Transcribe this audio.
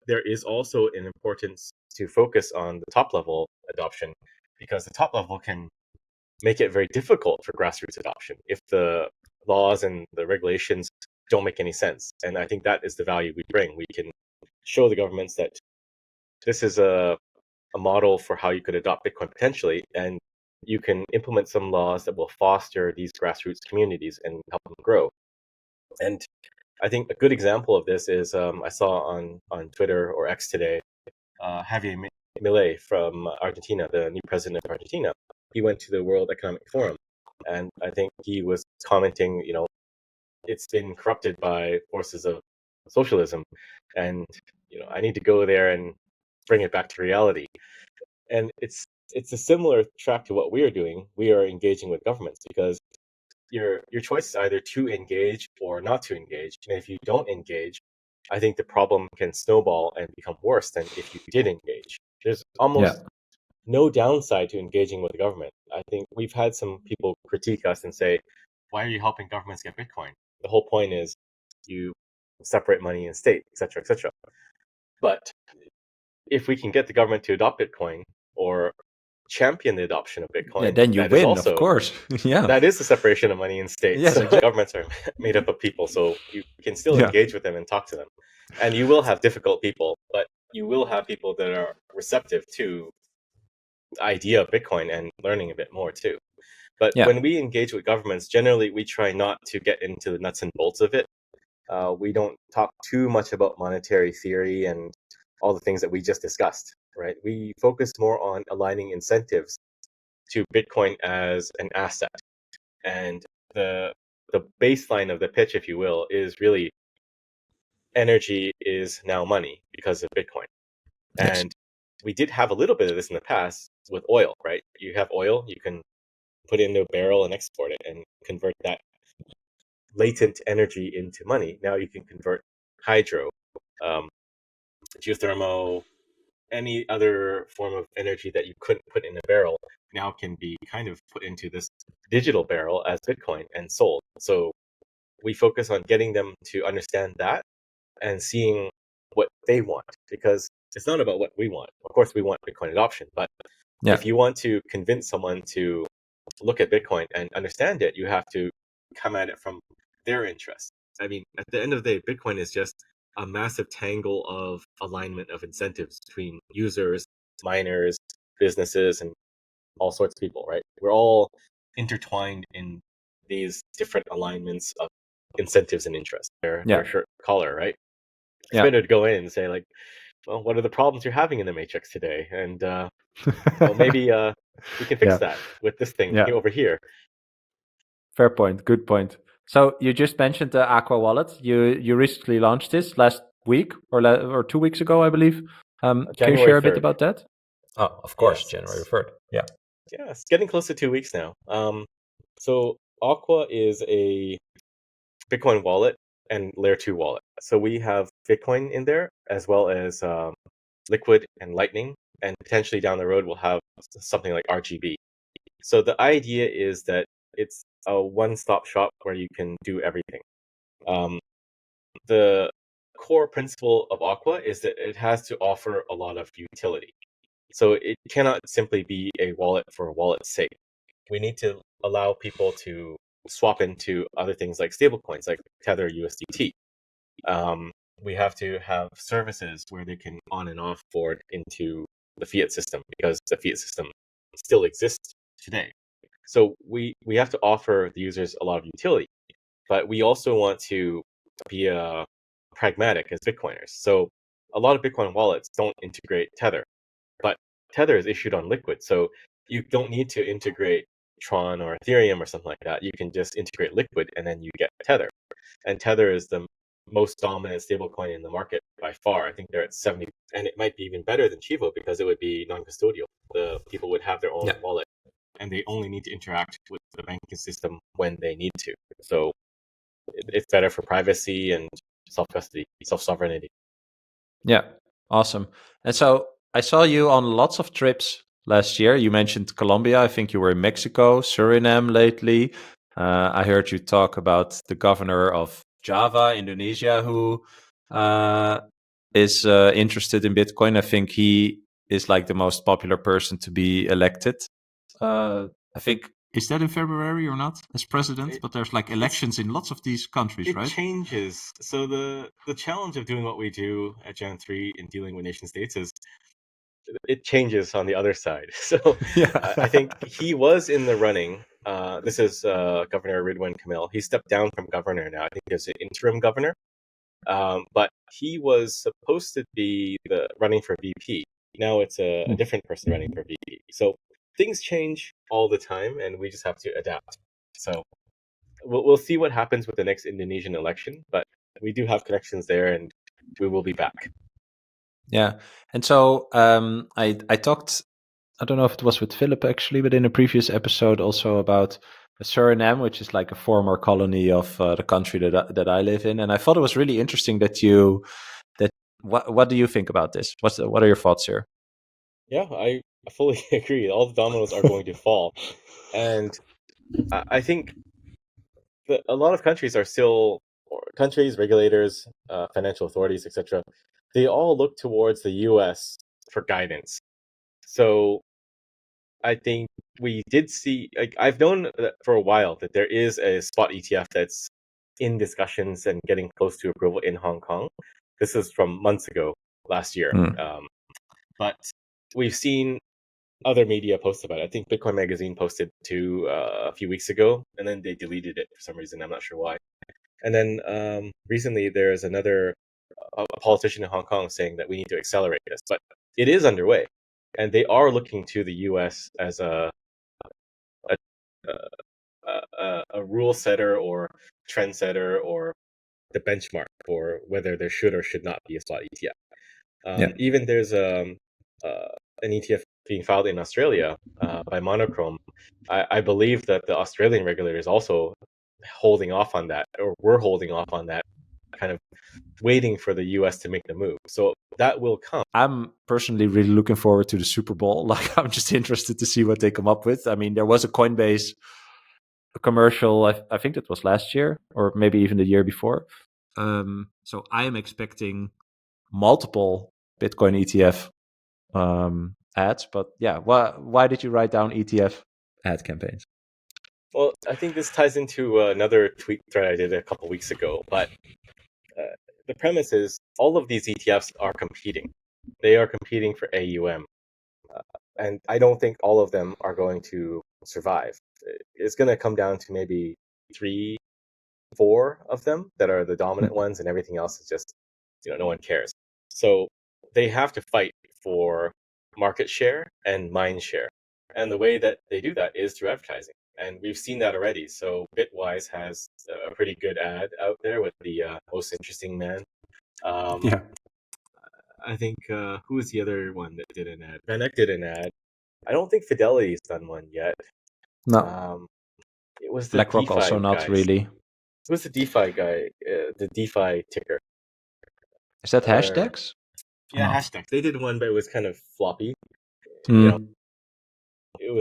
there is also an importance to focus on the top level adoption, because the top level can make it very difficult for grassroots adoption if the laws and the regulations don't make any sense. And I think that is the value we bring. We can show the governments that this is a model for how you could adopt Bitcoin potentially, and you can implement some laws that will foster these grassroots communities and help them grow. And I think a good example of this is I saw on Twitter or X today, Javier Milei from Argentina, the new president of Argentina. He went to the World Economic Forum, and I think he was commenting, it's been corrupted by forces of socialism, and I need to go there and bring it back to reality. And it's a similar track to what we are doing. We are engaging with governments because your choice is either to engage or not to engage. And if you don't engage, I think the problem can snowball and become worse than if you did engage. There's almost no downside to engaging with the government. I think we've had some people critique us and say, why are you helping governments get Bitcoin? The whole point is you separate money and state, et cetera, et cetera. But if we can get the government to adopt Bitcoin or champion the adoption of Bitcoin, then you win, of course. That is the separation of money and state. Yes, so exactly. Governments are made up of people, so you can still engage with them and talk to them. And you will have difficult people, but you will have people that are receptive to the idea of Bitcoin and learning a bit more too. But when we engage with governments, generally we try not to get into the nuts and bolts of it. We don't talk too much about monetary theory and all the things that we just discussed, right? We focus more on aligning incentives to Bitcoin as an asset. And the baseline of the pitch, if you will, is really energy is now money because of Bitcoin. Yes. And we did have a little bit of this in the past with oil, right? You have oil, you can put it into a barrel and export it and convert that latent energy into money. Now you can convert hydro, geothermal, any other form of energy that you couldn't put in a barrel now can be kind of put into this digital barrel as Bitcoin and sold. So we focus on getting them to understand that and seeing what they want, because it's not about what we want. Of course, we want Bitcoin adoption, but if you want to convince someone to look at Bitcoin and understand it, you have to come at it from their interest. I mean, at the end of the day, Bitcoin is just a massive tangle of alignment of incentives between users, miners, businesses, and all sorts of people, right? We're all intertwined in these different alignments of incentives and interests. Their shirt collar, right? It's better to go in and say, like, well, what are the problems you're having in the matrix today? And well, maybe we can fix that with this thing over here. Fair point. Good point. So you just mentioned the Aqua wallet. You recently launched this last week or 2 weeks ago, I believe. Can you share a bit about that? Oh, of course, yes. January 3rd. Yeah, it's getting close to 2 weeks now. So Aqua is a Bitcoin wallet and layer 2 wallet. So we have Bitcoin in there as well as Liquid and Lightning, and potentially down the road we'll have something like RGB. So the idea is that it's a one-stop shop where you can do everything. The core principle of Aqua is that it has to offer a lot of utility. So it cannot simply be a wallet for a wallet's sake. We need to allow people to swap into other things like stablecoins, like Tether USDT. We have to have services where they can on and off board into the fiat system, because the fiat system still exists today. So we have to offer the users a lot of utility, but we also want to be pragmatic as Bitcoiners. So a lot of Bitcoin wallets don't integrate Tether, but Tether is issued on Liquid, so you don't need to integrate Tron or Ethereum or something like that. You can just integrate Liquid and then you get Tether. And Tether is the most dominant stablecoin in the market by far. I think they're at 70, and it might be even better than Chivo because it would be non-custodial. The people would have their own wallet, and they only need to interact with the banking system when they need to. So it's better for privacy and self-custody, self-sovereignty. Yeah, awesome. And so I saw you on lots of trips last year. You mentioned Colombia. I think you were in Mexico, Suriname lately. I heard you talk about the governor of Java, Indonesia, who is interested in Bitcoin. I think he is like the most popular person to be elected. I think, is that in February or not as president? But there's like elections in lots of these countries, right? It changes. So the challenge of doing what we do at Gen 3 in dealing with nation states is it changes on the other side. So I think he was in the running. This is Governor Ridwan Kamil. He stepped down from governor now. I think there's an interim governor. But he was supposed to be running for VP. Now it's a different person running for VP. So things change all the time, and we just have to adapt. So we'll see what happens with the next Indonesian election, but we do have connections there, and we will be back. Yeah, and so I talked. I don't know if it was with Philip actually, but in a previous episode also about Suriname, which is like a former colony of the country that I live in, and I thought it was really interesting that what do you think about this? What are your thoughts here? Yeah, I fully agree. All the dominoes are going to fall, and I think that a lot of countries are still countries, regulators, financial authorities, etc. They all look towards the U.S. for guidance. So I think we did see, like, I've known for a while that there is a spot ETF that's in discussions and getting close to approval in Hong Kong. This is from months ago, last year. But we've seen other media post about it. I think Bitcoin Magazine posted a few weeks ago, and then they deleted it for some reason. I'm not sure why. And then recently there's a politician in Hong Kong saying that we need to accelerate this, but it is underway, and they are looking to the U.S. as a rule setter or trend setter or the benchmark for whether there should or should not be a spot ETF. Even there's an ETF being filed in Australia by Monochrome. I believe that the Australian regulator is also holding off on that, or we're holding off on that, kind of waiting for the US to make the move. So that will come. I'm personally really looking forward to the Super Bowl. Like, I'm just interested to see what they come up with. I mean, there was a Coinbase commercial, I think it was last year or maybe even the year before. So I am expecting multiple Bitcoin ETF ads. But yeah, why did you write down ETF ad campaigns? Well, I think this ties into another tweet thread I did a couple weeks ago. But the premise is all of these ETFs are competing. They are competing for AUM. And I don't think all of them are going to survive. It's going to come down to maybe 3, 4 of them that are the dominant ones, and everything else is just, no one cares. So they have to fight for market share and mind share. And the way that they do that is through advertising. And we've seen that already. So Bitwise has a pretty good ad out there with the most interesting man. I think, who was the other one that did an ad? Van Eck did an ad. I don't think Fidelity's done one yet. No. It was the BlackRock DeFi also not guys. really. It was the DeFi guy, the DeFi ticker. Is that hashtags? Yeah, hashtags. They did one, but it was kind of floppy. It was like